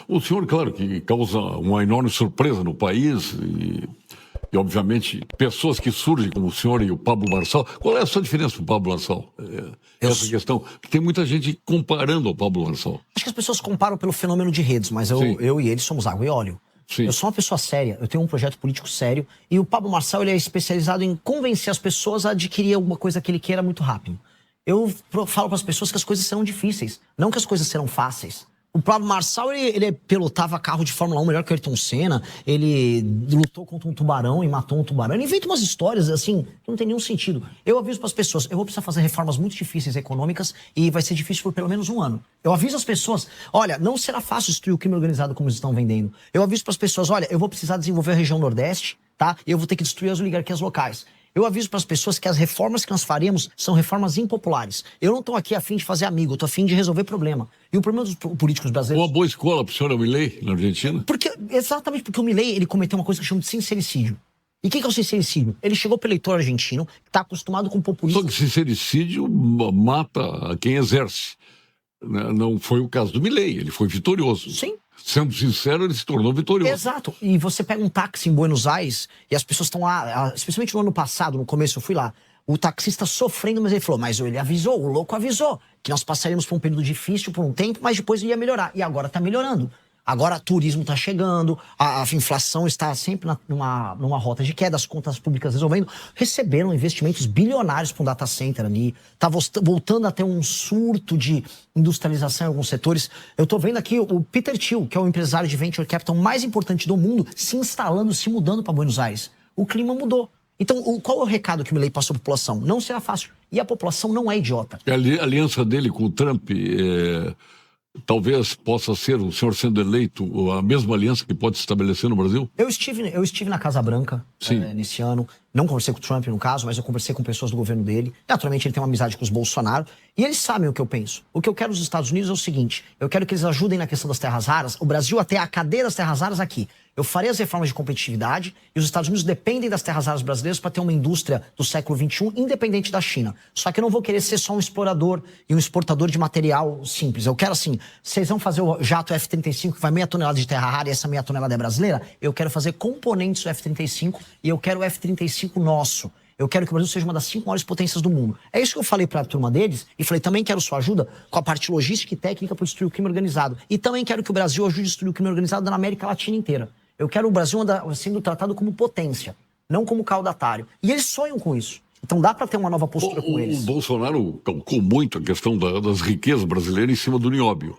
O senhor, claro, que causa uma enorme surpresa no país e, obviamente, pessoas que surgem como o senhor e o Pablo Marçal. Qual é a sua diferença com o Pablo Marçal? Essa questão, que tem muita gente comparando ao Pablo Marçal. Acho que as pessoas comparam pelo fenômeno de redes, mas eu e ele somos água e óleo. Sim. Eu sou uma pessoa séria, eu tenho um projeto político sério, e o Pablo Marçal ele é especializado em convencer as pessoas a adquirir alguma coisa que ele queira muito rápido. Eu falo para as pessoas que as coisas serão difíceis, não que as coisas serão fáceis. O Pablo Marçal, ele pilotava carro de Fórmula 1 melhor que o Ayrton Senna, ele lutou contra um tubarão e matou um tubarão. Ele inventa umas histórias, assim, que não tem nenhum sentido. Eu aviso para as pessoas, eu vou precisar fazer reformas muito difíceis econômicas e vai ser difícil por pelo menos um ano. Eu aviso as pessoas, olha, não será fácil destruir o crime organizado como eles estão vendendo. Eu aviso para as pessoas, olha, eu vou precisar desenvolver a região Nordeste, tá? E eu vou ter que destruir as oligarquias locais. Eu aviso para as pessoas que as reformas que nós faremos são reformas impopulares. Eu não estou aqui a fim de fazer amigo, eu estou a fim de resolver problema. E o problema dos políticos brasileiros... Uma boa escola para o senhor é o Milei, na Argentina? Exatamente porque o Milei, ele cometeu uma coisa que eu chamo de sincericídio. E o que é o sincericídio? Ele chegou pelo eleitor argentino, que está acostumado com populismo... Só que sincericídio mata quem exerce. Não foi o caso do Milei, ele foi vitorioso. Sim. Sendo sincero, ele se tornou vitorioso. Exato. E você pega um táxi em Buenos Aires e as pessoas estão lá, especialmente no ano passado, no começo eu fui lá, o taxista sofrendo, mas ele falou, mas ele avisou, o louco avisou, que nós passaríamos por um período difícil por um tempo, mas depois ia melhorar. E agora está melhorando. Agora o turismo está chegando, a inflação está sempre numa rota de queda, as contas públicas resolvendo. Receberam investimentos bilionários para um data center ali. Está voltando a ter um surto de industrialização em alguns setores. Eu estou vendo aqui o Peter Thiel, que é o empresário de venture capital mais importante do mundo, se instalando, se mudando para Buenos Aires. O clima mudou. Então, qual é o recado que o Milei passou para a população? Não será fácil. E a população não é idiota. A aliança dele com o Trump... Talvez possa ser, o senhor sendo eleito, a mesma aliança que pode se estabelecer no Brasil? Eu estive na Casa Branca nesse ano. Não conversei com o Trump, no caso, mas eu conversei com pessoas do governo dele. Naturalmente, ele tem uma amizade com os Bolsonaro. E eles sabem o que eu penso. O que eu quero dos Estados Unidos é o seguinte. Eu quero que eles ajudem na questão das terras raras. O Brasil até a cadeia das terras raras aqui. Eu farei as reformas de competitividade e os Estados Unidos dependem das terras raras brasileiras para ter uma indústria do século XXI independente da China. Só que eu não vou querer ser só um explorador e um exportador de material simples. Eu quero assim, vocês vão fazer o jato F-35 que vai 0,5 tonelada de terra rara e essa 0,5 tonelada é brasileira? Eu quero fazer componentes do F-35 e eu quero o F-35 nosso. Eu quero que o Brasil seja uma das 5 maiores potências do mundo. É isso que eu falei para a turma deles e falei, também quero sua ajuda com a parte logística e técnica para destruir o crime organizado. E também quero que o Brasil ajude a destruir o crime organizado na América Latina inteira. Eu quero o Brasil sendo tratado como potência, não como caudatário. E eles sonham com isso. Então dá para ter uma nova postura com eles. O Bolsonaro calcou muito a questão das riquezas brasileiras em cima do nióbio.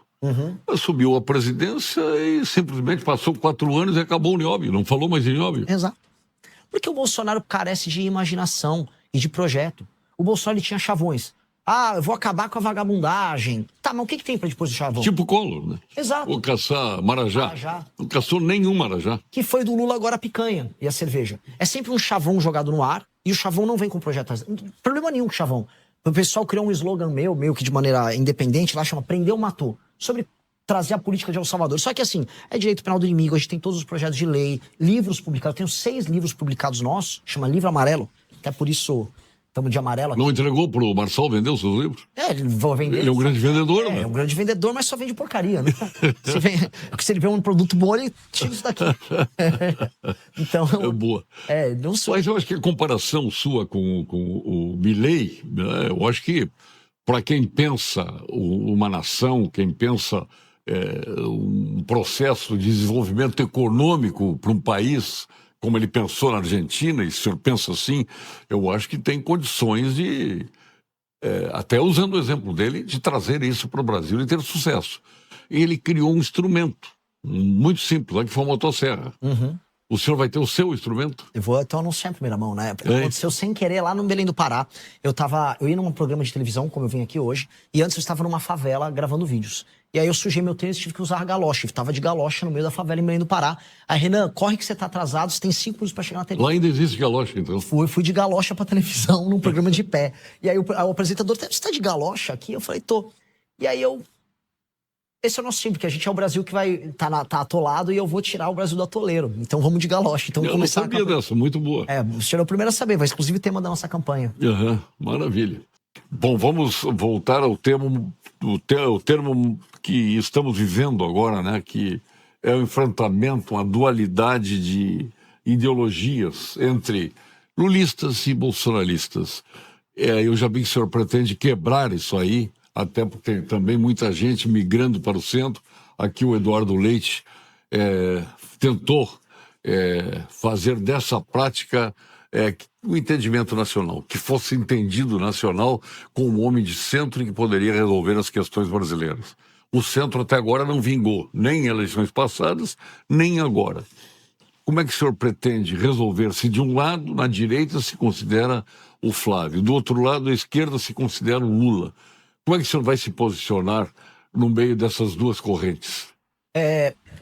Assumiu a presidência e simplesmente passou 4 anos e acabou o nióbio. Não falou mais em nióbio. Exato. Porque o Bolsonaro carece de imaginação e de projeto. O Bolsonaro ele tinha chavões. Ah, eu vou acabar com a vagabundagem. Tá, mas o que tem pra depois do chavão? Tipo Collor, né? Exato. Vou caçar marajá. Não caçou nenhum marajá. Que foi do Lula agora a picanha e a cerveja. É sempre um chavão jogado no ar e o chavão não vem com projetos. Problema nenhum com o chavão. O pessoal criou um slogan meio que de maneira independente, lá chama Prendeu, Matou. Sobre trazer a política de El Salvador. Só que assim, é direito penal do inimigo, a gente tem todos os projetos de lei, livros publicados. Eu tenho 6 livros publicados nossos, chama Livro Amarelo. Até por isso... Estamos de amarelo aqui. Não entregou pro Marçal vender os seus livros? Ele vai vender. Ele é um grande vendedor, né? É um grande vendedor, mas só vende porcaria, né? Se ele vê um produto bom, ele tira isso daqui. Então... É boa. Não sou... Mas eu acho que a comparação sua com o Milei, né, eu acho que para quem pensa uma nação, quem pensa um processo de desenvolvimento econômico para um país... como ele pensou na Argentina, e se o senhor pensa assim, eu acho que tem condições de, até usando o exemplo dele, de trazer isso para o Brasil e ter sucesso. E ele criou um instrumento muito simples, lá que foi a motosserra. O senhor vai ter o seu instrumento? Eu vou então anunciar em primeira mão, né? Aconteceu sem querer lá no Belém do Pará. Eu ia num programa de televisão, como eu vim aqui hoje, e antes eu estava numa favela gravando vídeos. E aí eu sujei meu tênis e tive que usar galocha. Eu tava de galocha no meio da favela em Belém do Pará. Aí, Renan, corre que você tá atrasado, você tem 5 minutos pra chegar na televisão. Lá ainda existe galocha, então? Fui de galocha pra televisão, num programa de pé. E aí o apresentador, você tá de galocha aqui? Eu falei, tô. E aí esse é o nosso time, porque a gente é o Brasil que tá atolado e eu vou tirar o Brasil do atoleiro. Então vamos de galocha. Então, eu não sabia dessa, muito boa. O senhor é o primeiro a saber, vai inclusive tema da nossa campanha. Maravilha. Bom, vamos voltar ao termo que estamos vivendo agora, né? Que é um enfrentamento, uma dualidade de ideologias entre lulistas e bolsonaristas. Eu já vi que o senhor pretende quebrar isso aí, até porque tem também muita gente migrando para o centro. Aqui o Eduardo Leite tentou fazer dessa prática o entendimento nacional, que fosse entendido nacional como um homem de centro e que poderia resolver as questões brasileiras. O centro até agora não vingou, nem em eleições passadas, nem agora. Como é que o senhor pretende resolver se de um lado, na direita, se considera o Flávio, do outro lado, à esquerda, se considera o Lula? Como é que o senhor vai se posicionar no meio dessas duas correntes?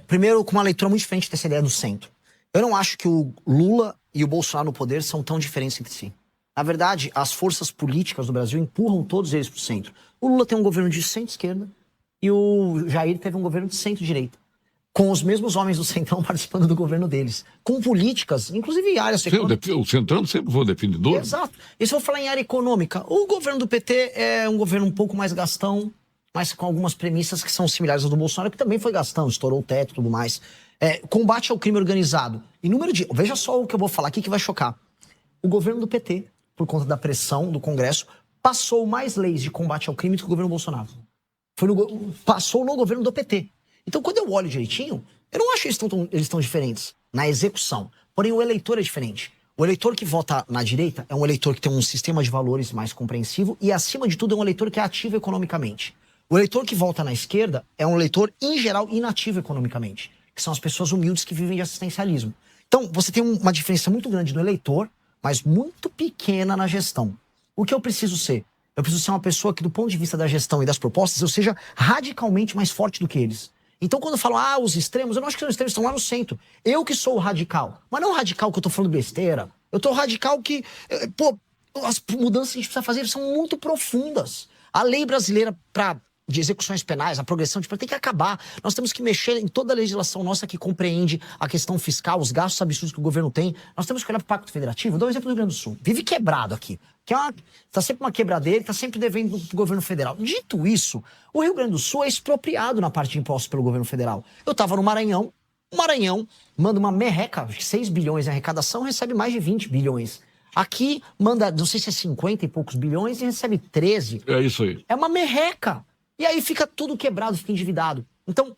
Primeiro, com uma leitura muito diferente dessa ideia do centro. Eu não acho que o Lula e o Bolsonaro no poder são tão diferentes entre si. Na verdade, as forças políticas do Brasil empurram todos eles para o centro. O Lula tem um governo de centro-esquerda e o Jair teve um governo de centro-direita, com os mesmos homens do Centrão participando do governo deles, com políticas, inclusive áreas econômicas. O Centrão sempre foi o definidor. Exato. E se eu falar em área econômica, o governo do PT é um governo um pouco mais gastão, mas com algumas premissas que são similares ao do Bolsonaro, que também foi gastão, estourou o teto e tudo mais. Combate ao crime organizado. E veja só o que eu vou falar aqui que vai chocar. O governo do PT, por conta da pressão do Congresso, passou mais leis de combate ao crime do que o governo Bolsonaro. Passou no governo do PT. Então, quando eu olho direitinho, eu não acho que eles estão diferentes na execução. Porém, o eleitor é diferente. O eleitor que vota na direita é um eleitor que tem um sistema de valores mais compreensivo e, acima de tudo, é um eleitor que é ativo economicamente. O eleitor que vota na esquerda é um eleitor, em geral, inativo economicamente, que são as pessoas humildes que vivem de assistencialismo. Então, você tem uma diferença muito grande no eleitor, mas muito pequena na gestão. O que eu preciso ser? Eu preciso ser uma pessoa que, do ponto de vista da gestão e das propostas, eu seja radicalmente mais forte do que eles. Então, quando eu falo, os extremos, eu não acho que os extremos estão lá no centro. Eu que sou o radical. Mas não o radical que eu tô falando besteira. Eu tô radical que, as mudanças que a gente precisa fazer são muito profundas. A lei brasileira de execuções penais, a progressão de tem que acabar. Nós temos que mexer em toda a legislação nossa que compreende a questão fiscal, os gastos absurdos que o governo tem. Nós temos que olhar para o Pacto Federativo. Vou dar um exemplo do Rio Grande do Sul. Vive quebrado aqui. Tá sempre uma quebradeira, tá sempre devendo pro governo federal. Dito isso, o Rio Grande do Sul é expropriado na parte de impostos pelo governo federal. Eu tava no Maranhão, o Maranhão manda uma merreca, 6 bilhões em arrecadação, recebe mais de 20 bilhões. Aqui manda, não sei se é 50 e poucos bilhões e recebe 13. É isso aí. É uma merreca. E aí fica tudo quebrado, fica endividado. Então,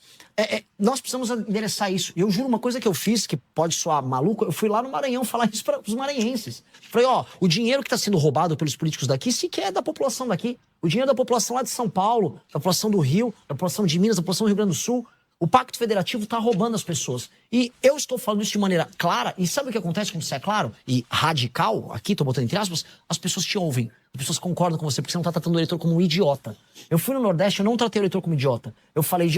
nós precisamos endereçar isso. Eu juro, uma coisa que eu fiz, que pode soar maluco, eu fui lá no Maranhão falar isso para os maranhenses. Falei, o dinheiro que está sendo roubado pelos políticos daqui, sequer é da população daqui. O dinheiro da população lá de São Paulo, da população do Rio, da população de Minas, da população do Rio Grande do Sul. O Pacto Federativo está roubando as pessoas. E eu estou falando isso de maneira clara, e sabe o que acontece quando você é claro e radical, aqui estou botando entre aspas, as pessoas te ouvem, as pessoas concordam com você, porque você não está tratando o eleitor como um idiota. Eu fui no Nordeste, eu não tratei o eleitor como idiota. Eu falei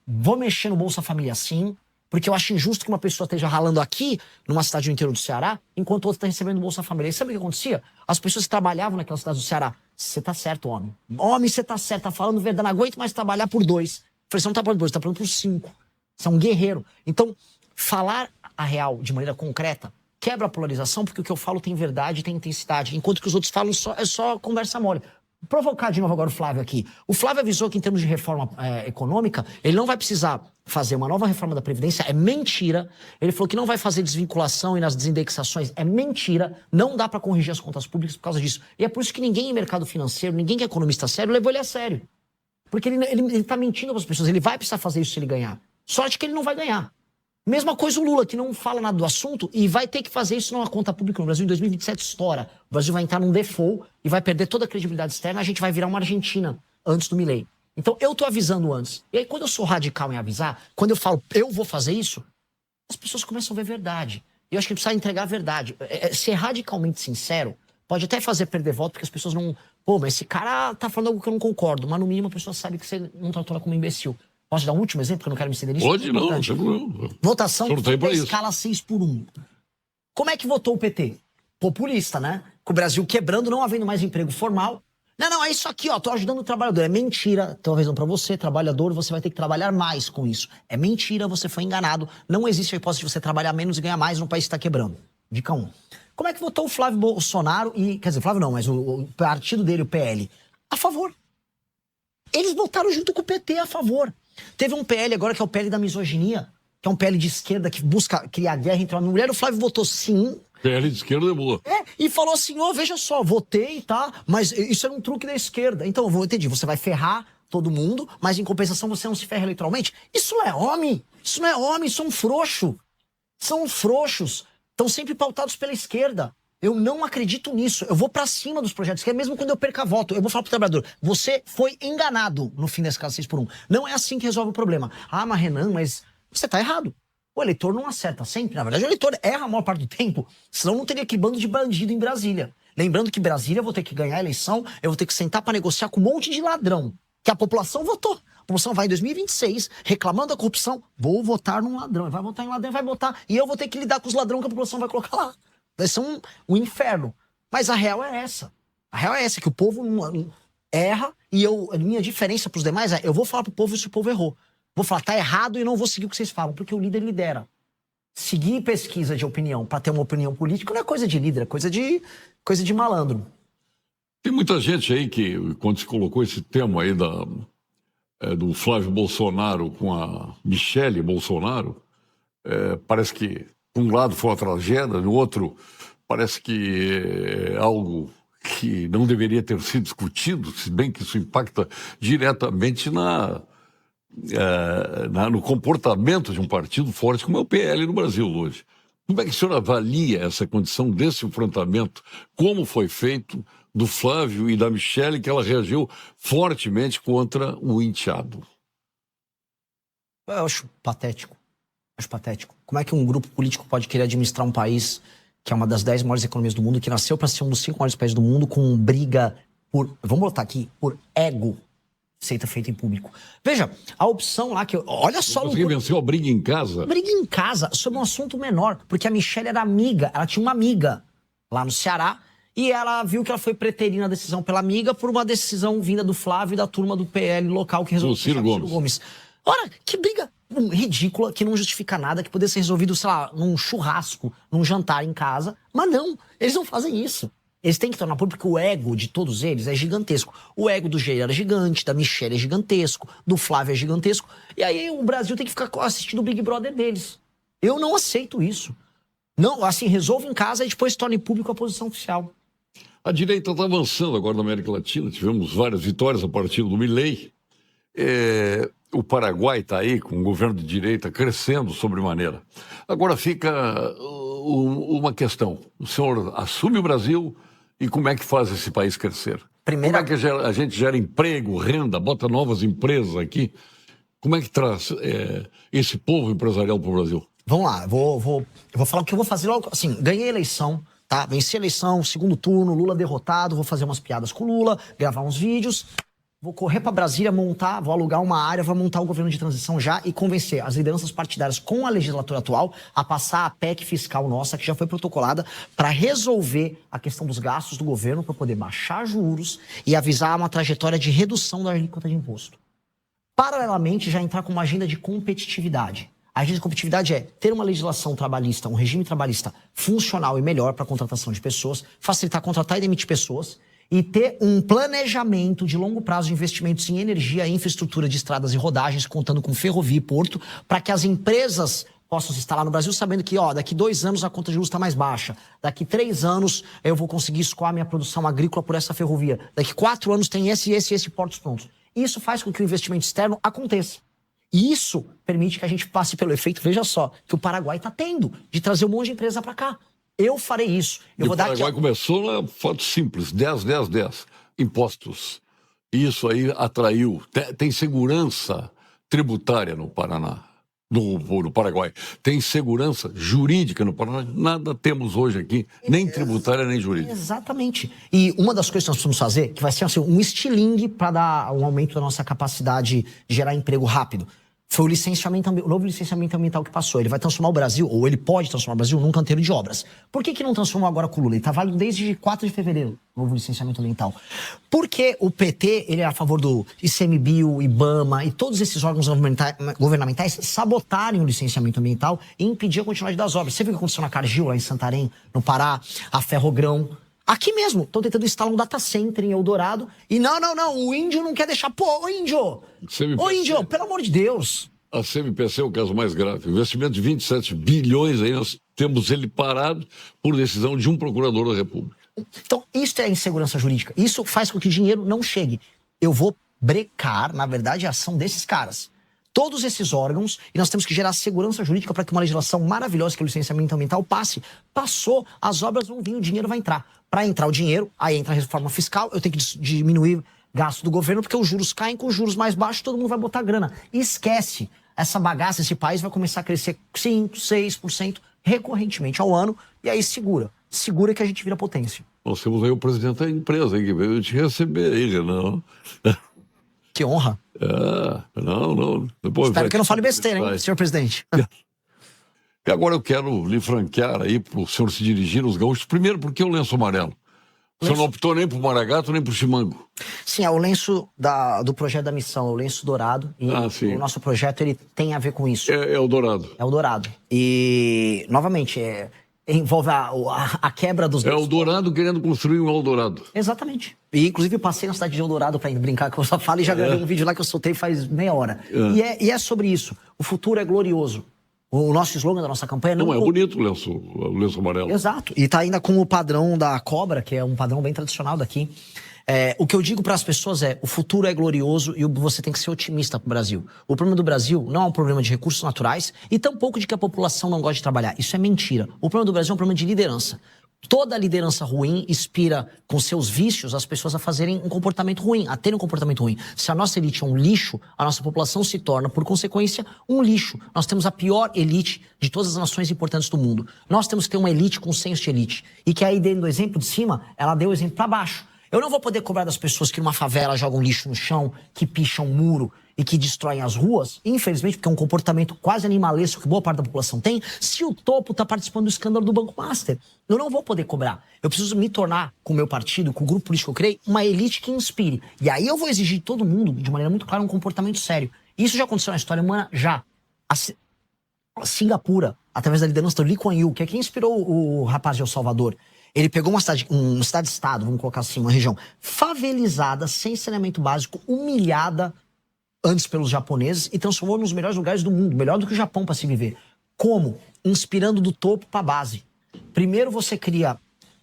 vou mexer no Bolsa Família sim, porque eu acho injusto que uma pessoa esteja ralando aqui, numa cidade do interior do Ceará, enquanto outra está recebendo Bolsa Família. E sabe o que acontecia? As pessoas que trabalhavam naquela cidade do Ceará, você tá certo, homem. Homem, você tá certo, tá falando verdade, não aguento mais trabalhar por 2. Falei, você não tá falando por 2, você tá falando por 5. Você é um guerreiro. Então, falar a real de maneira concreta quebra a polarização, porque o que eu falo tem verdade, tem intensidade, enquanto que os outros falam é só conversa mole. Provocar de novo agora o Flávio aqui. O Flávio avisou que em termos de reforma econômica, ele não vai precisar fazer uma nova reforma da Previdência. É mentira. Ele falou que não vai fazer desvinculação e nas desindexações. É mentira. Não dá para corrigir as contas públicas por causa disso. E é por isso que ninguém em mercado financeiro, ninguém que é economista sério, levou ele a sério. Porque ele tá mentindo para as pessoas. Ele vai precisar fazer isso se ele ganhar. Sorte que ele não vai ganhar. Mesma coisa o Lula, que não fala nada do assunto e vai ter que fazer isso numa conta pública no Brasil. Em 2027 estoura. O Brasil vai entrar num default e vai perder toda a credibilidade externa. A gente vai virar uma Argentina antes do Milei. Então eu tô avisando antes. E aí quando eu sou radical em avisar, quando eu falo eu vou fazer isso, as pessoas começam a ver verdade. E eu acho que precisa entregar a verdade. Ser radicalmente sincero pode até fazer perder voto, porque as pessoas não... mas esse cara tá falando algo que eu não concordo. Mas no mínimo a pessoa sabe que você não tratou ela como imbecil. Posso dar um último exemplo, que eu não quero me estender nisso? Pode não, não. Votação escala 6-1. Como é que votou o PT? Populista, né? Com o Brasil quebrando, não havendo mais emprego formal. Não, é isso aqui, tô ajudando o trabalhador. É mentira. Tô avisando pra você, trabalhador, você vai ter que trabalhar mais com isso. É mentira, você foi enganado. Não existe a hipótese de você trabalhar menos e ganhar mais num país que tá quebrando. Dica 1. Como é que votou o Flávio Bolsonaro e... Quer dizer, Flávio não, mas o partido dele, o PL. A favor. Eles votaram junto com o PT a favor. Teve um PL agora que é o PL da misoginia. que é um PL de esquerda que busca criar guerra entre uma mulher. O Flávio votou sim. PL de esquerda é boa. E falou assim, veja só, votei, tá? Mas isso era um truque da esquerda. Então, entendi, você vai ferrar todo mundo, mas em compensação você não se ferra eleitoralmente. Isso não é homem. Isso não é homem, isso é um frouxo. São frouxos. Estão sempre pautados pela esquerda. Eu não acredito nisso. Eu vou pra cima dos projetos, que é mesmo quando eu perca voto. Eu vou falar pro trabalhador, você foi enganado no fim desse caso 6x1. Não é assim que resolve o problema. Mas Renan, mas você tá errado. O eleitor não acerta sempre. Na verdade, o eleitor erra a maior parte do tempo. Senão não teria que bando de bandido em Brasília. Lembrando que Brasília eu vou ter que ganhar a eleição, eu vou ter que sentar pra negociar com um monte de ladrão. Que a população votou. A população vai em 2026 reclamando da corrupção. Vou votar num ladrão. Vai votar em ladrão, vai votar. E eu vou ter que lidar com os ladrões que a população vai colocar lá. Vai ser um inferno. Mas a real é essa. A real é essa, que o povo não erra e a minha diferença pros demais é, eu vou falar pro povo se o povo errou. Vou falar, tá errado e não vou seguir o que vocês falam, porque o líder lidera. Seguir pesquisa de opinião para ter uma opinião política não é coisa de líder, é coisa de malandro. Tem muita gente aí que, quando se colocou esse tema aí do Flávio Bolsonaro com a Michele Bolsonaro, parece que, por um lado, foi uma tragédia, no outro, parece que é algo que não deveria ter sido discutido, se bem que isso impacta diretamente no comportamento de um partido forte como é o PL no Brasil hoje. Como é que o senhor avalia essa condição desse enfrentamento? Como foi feito do Flávio e da Michele, que ela reagiu fortemente contra o enteado? Eu acho patético. Acho patético. Como é que um grupo político pode querer administrar um país que é uma das 10 maiores economias do mundo, que nasceu para ser um dos 5 maiores países do mundo, com briga por, vamos botar aqui, por ego, feita em público. Veja, a opção lá que... Olha só... Você venceu a briga em casa? Briga em casa, sobre um assunto menor, porque a Michele era amiga, ela tinha uma amiga lá no Ceará, e ela viu que ela foi preterina a decisão pela amiga por uma decisão vinda do Flávio e da turma do PL local que resolveu... Ciro Gomes. Ora, que briga ridícula, que não justifica nada, que poderia ser resolvido, sei lá, num churrasco, num jantar em casa. Mas não, eles não fazem isso. Eles têm que tornar público, porque o ego de todos eles é gigantesco. O ego do Jair era gigante, da Michele é gigantesco, do Flávio é gigantesco. E aí o Brasil tem que ficar assistindo o Big Brother deles. Eu não aceito isso. Não, assim, resolve em casa e depois torne público a posição oficial. A direita está avançando agora na América Latina. Tivemos várias vitórias a partir do Milei. O Paraguai está aí com um governo de direita crescendo sobremaneira. Agora fica uma questão. O senhor assume o Brasil e como é que faz esse país crescer? Como é que a gente gera emprego, renda, bota novas empresas aqui? Como é que traz esse povo empresarial para o Brasil? Vamos lá, eu vou falar o que eu vou fazer logo. Assim, ganhei a eleição, tá? Venci a eleição, segundo turno, Lula derrotado, vou fazer umas piadas com o Lula, gravar uns vídeos. Vou correr para Brasília, vou alugar uma área, vou montar o governo de transição já e convencer as lideranças partidárias com a legislatura atual a passar a PEC fiscal nossa, que já foi protocolada, para resolver a questão dos gastos do governo, para poder baixar juros e avisar uma trajetória de redução da alíquota de imposto. Paralelamente, já entrar com uma agenda de competitividade. A agenda de competitividade é ter uma legislação trabalhista, um regime trabalhista funcional e melhor para a contratação de pessoas, facilitar contratar e demitir pessoas, e ter um planejamento de longo prazo de investimentos em energia, infraestrutura de estradas e rodagens, contando com ferrovia e porto, para que as empresas possam se instalar no Brasil sabendo que, daqui 2 anos a conta de luz está mais baixa, daqui 3 anos eu vou conseguir escoar minha produção agrícola por essa ferrovia, daqui 4 anos tem esse portos prontos. Isso faz com que o investimento externo aconteça. E isso permite que a gente passe pelo efeito, veja só, que o Paraguai está tendo, de trazer um monte de empresa para cá. Eu farei isso. O Paraguai começou na foto simples, 10, 10, 10. Impostos. Isso aí atraiu. Tem segurança tributária no Paraná, no Paraguai. Tem segurança jurídica no Paraná. Nada temos hoje aqui, nem tributária, nem jurídica. Exatamente. E uma das coisas que nós precisamos fazer, que vai ser assim, um estilingue para dar um aumento da nossa capacidade de gerar emprego rápido, foi o novo licenciamento ambiental que passou. Ele vai transformar o Brasil, ou ele pode transformar o Brasil, num canteiro de obras. Por que não transformou agora com o Lula? Ele está válido desde 4 de fevereiro, o novo licenciamento ambiental. Porque o PT, ele é a favor do ICMBio, IBAMA e todos esses órgãos governamentais sabotarem o licenciamento ambiental e impedir a continuidade das obras. Você viu o que aconteceu na Cargill, lá em Santarém, no Pará, a Ferrogrão? Aqui mesmo, estão tentando instalar um data center em Eldorado. E não, o índio não quer deixar. Pô, ô índio! Ô índio, pelo amor de Deus. A CMPC é o caso mais grave. O investimento de 27 bilhões, aí nós temos ele parado por decisão de um procurador da República. Então, isso é insegurança jurídica. Isso faz com que o dinheiro não chegue. Eu vou brecar, na verdade, a ação desses caras. Todos esses órgãos, e nós temos que gerar segurança jurídica para que uma legislação maravilhosa, que é o licenciamento ambiental, passe. Passou, as obras vão vir, o dinheiro vai entrar. Para entrar o dinheiro, aí entra a reforma fiscal, eu tenho que diminuir gasto do governo, porque os juros caem, com os juros mais baixos, todo mundo vai botar grana. E esquece, essa bagaça, esse país vai começar a crescer 5%, 6% recorrentemente ao ano, e aí segura que a gente vira potência. Nós temos aí o presidente da empresa, que veio te receber aí, Renan. Que honra. Não. Depois espero que eu não fale besteira, hein, senhor presidente. E agora eu quero lhe franquear aí para o senhor se dirigir aos gaúchos. Primeiro, por que o lenço amarelo? O senhor não optou nem por Maragato, nem por Chimango. Sim, é o lenço do projeto da missão, o lenço dourado. E o nosso projeto ele tem a ver com isso. É o dourado. É o dourado. E, novamente, envolve a quebra dos... É o dourado querendo construir um Eldorado. Exatamente. E, inclusive, passei na cidade de Eldorado para brincar que eu só falo e já gravei um vídeo lá que eu soltei faz meia hora. E é sobre isso. O futuro é glorioso. O nosso slogan da nossa campanha... Não, é bonito o lenço amarelo. Exato. E tá ainda com o padrão da cobra, que é um padrão bem tradicional daqui. O que eu digo para as pessoas é, o futuro é glorioso e você tem que ser otimista pro Brasil. O problema do Brasil não é um problema de recursos naturais e tampouco de que a população não gosta de trabalhar. Isso é mentira. O problema do Brasil é um problema de liderança. Toda liderança ruim inspira, com seus vícios, as pessoas a fazerem um comportamento ruim, a terem um comportamento ruim. Se a nossa elite é um lixo, a nossa população se torna, por consequência, um lixo. Nós temos a pior elite de todas as nações importantes do mundo. Nós temos que ter uma elite com senso de elite. E que aí, dentro do exemplo de cima, ela deu o exemplo para baixo. Eu não vou poder cobrar das pessoas que numa favela jogam lixo no chão, que picham muro e que destroem as ruas, infelizmente, porque é um comportamento quase animalesco que boa parte da população tem, se o topo está participando do escândalo do Banco Master. Eu não vou poder cobrar. Eu preciso me tornar, com o meu partido, com o grupo político que eu criei, uma elite que inspire. E aí eu vou exigir de todo mundo, de maneira muito clara, um comportamento sério. Isso já aconteceu na história humana, já. A Singapura, através da liderança do Lee Kuan Yew, que é quem inspirou o rapaz de El Salvador. Ele pegou uma cidade-estado, vamos colocar assim, uma região favelizada, sem saneamento básico, humilhada antes pelos japoneses e transformou nos melhores lugares do mundo, melhor do que o Japão para se viver. Como? Inspirando do topo para a base. Primeiro você cria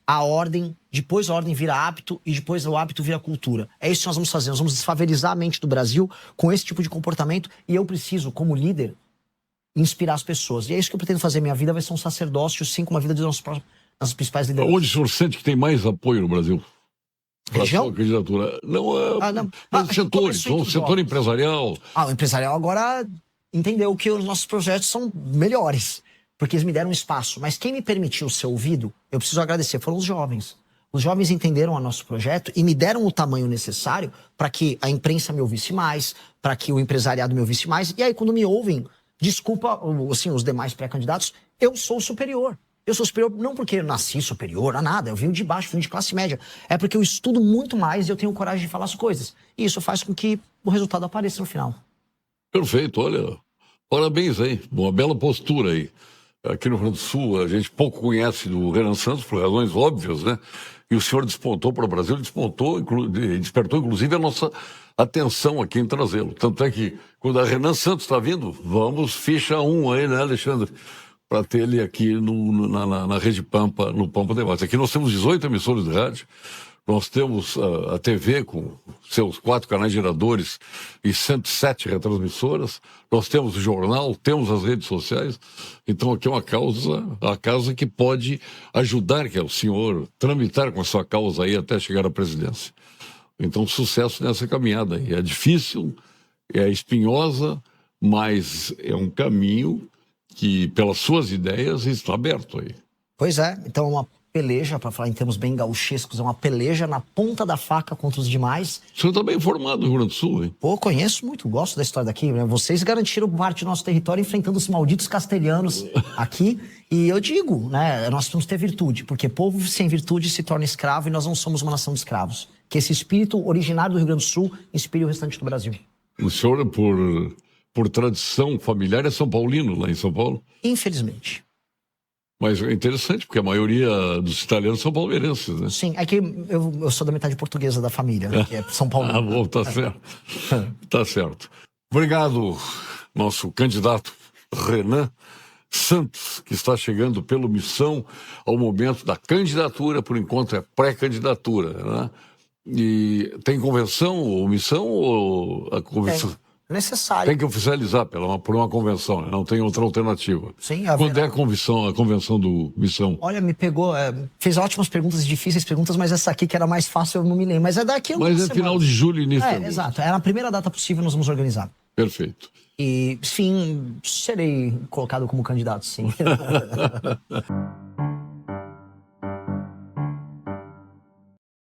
a ordem, depois a ordem vira hábito e depois o hábito vira cultura. É isso que nós vamos fazer, nós vamos desfavelizar a mente do Brasil com esse tipo de comportamento e eu preciso, como líder, inspirar as pessoas. E é isso que eu pretendo fazer. Minha vida vai ser um sacerdócio, sim, como a vida dos nossos as principais lideranças. Onde o senhor sente que tem mais apoio no Brasil? Para a sua candidatura? O setor empresarial. O empresarial agora entendeu que os nossos projetos são melhores, porque eles me deram espaço. Mas quem me permitiu ser ouvido, eu preciso agradecer, foram os jovens. Os jovens entenderam o nosso projeto e me deram o tamanho necessário para que a imprensa me ouvisse mais, para que o empresariado me ouvisse mais. E aí, quando me ouvem, desculpa, assim, os demais pré-candidatos, eu sou superior. Eu sou superior não porque eu nasci superior a nada, eu vim de baixo, vim de classe média. É porque eu estudo muito mais e eu tenho coragem de falar as coisas. E isso faz com que o resultado apareça no final. Perfeito, olha, parabéns aí, uma bela postura aí. Aqui no Rio Grande do Sul, a gente pouco conhece do Renan Santos, por razões óbvias, né? E o senhor despontou para o Brasil, despertou inclusive a nossa atenção aqui em trazê-lo. Tanto é que, quando a Renan Santos está vindo, vamos ficha 1 aí, né, Alexandre? Para ter ele aqui na Rede Pampa, no Pampa Debate. Aqui nós temos 18 emissoras de rádio, nós temos a TV com seus 4 canais geradores e 107 retransmissoras, nós temos o jornal, temos as redes sociais, então aqui é uma causa que pode ajudar que é o senhor tramitar com a sua causa aí até chegar à presidência. Então sucesso nessa caminhada aí. É difícil, é espinhosa, mas é um caminho que, pelas suas ideias, está aberto aí. Pois é, então é uma peleja, para falar em termos bem gauchescos, é uma peleja na ponta da faca contra os demais. O senhor está bem informado no Rio Grande do Sul, hein? Pô, conheço muito, gosto da história daqui, né? Vocês garantiram parte do nosso território enfrentando os malditos castelhanos aqui. E eu digo, né, nós temos que ter virtude, porque povo sem virtude se torna escravo e nós não somos uma nação de escravos. Que esse espírito originário do Rio Grande do Sul inspire o restante do Brasil. O senhor, por tradição familiar, é São Paulino, lá em São Paulo? Infelizmente. Mas é interessante, porque a maioria dos italianos são palmeirenses, né? Sim, é que eu sou da metade portuguesa da família, que é São Paulo. Bom, tá certo. Tá certo. Obrigado, nosso candidato Renan Santos, que está chegando pelo Missão ao momento da candidatura, por enquanto é pré-candidatura, né? E tem convenção ou missão ou a convenção? É necessário. Tem que oficializar por uma convenção, né? Não tem outra alternativa. Sim, Quando é a convenção do Missão? Olha, me pegou, fez ótimas perguntas, difíceis perguntas, mas essa aqui que era mais fácil eu não me lembro. Mas é daqui a Mas é final de julho, início de agosto. Exato, é na primeira data possível nós vamos organizar. Perfeito. E, sim, serei colocado como candidato, sim.